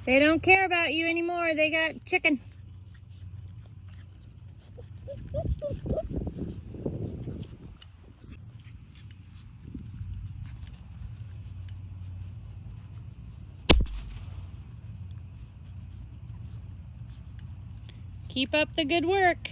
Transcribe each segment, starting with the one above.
They don't care about you anymore. They got chicken. Keep up the good work.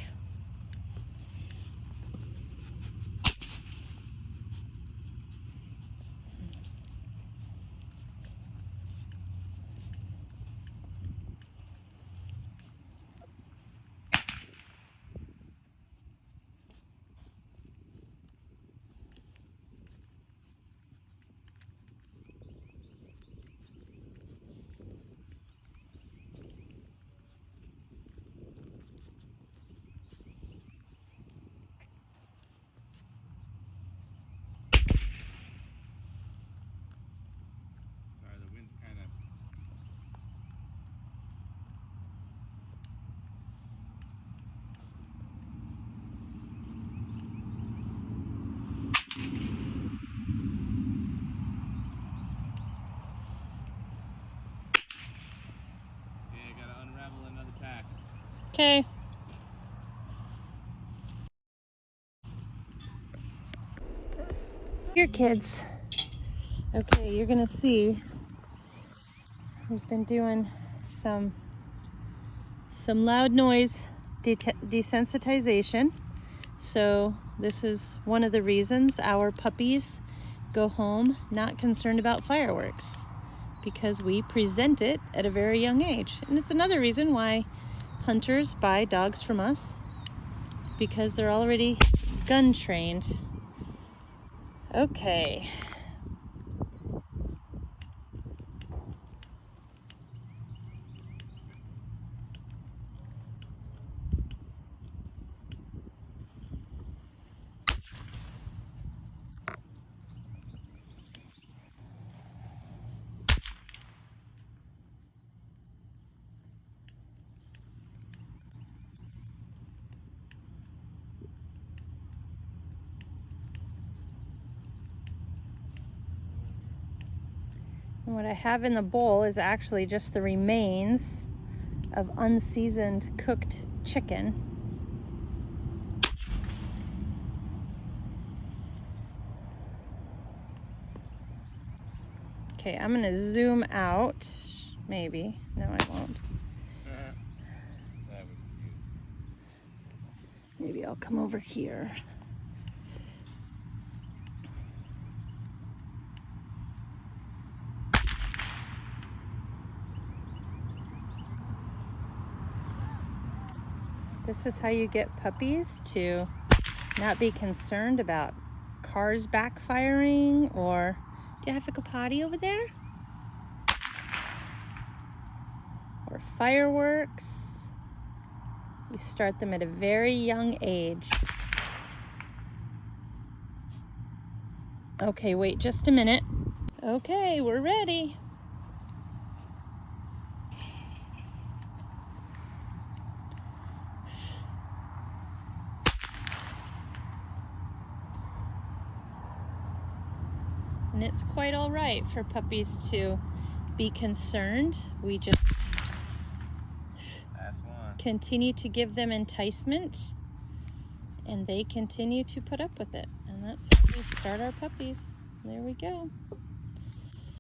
Okay. Here, kids. Okay, you're gonna see we've been doing some loud noise desensitization. So this is one of the reasons our puppies go home not concerned about fireworks, because we present it at a very young age. And it's another reason why hunters buy dogs from us, because they're already gun trained. Okay. And what I have in the bowl is actually just the remains of unseasoned cooked chicken. Okay, I'm gonna zoom out. Maybe. No, I won't. That was cute. Maybe I'll come over here. This is how you get puppies to not be concerned about cars backfiring, or do you have to go potty over there? Or fireworks. You start them at a very young age. Okay, wait just a minute. Okay, we're ready. And it's quite all right for puppies to be concerned. We just continue to give them enticement, and they continue to put up with it. And that's how we start our puppies. There we go.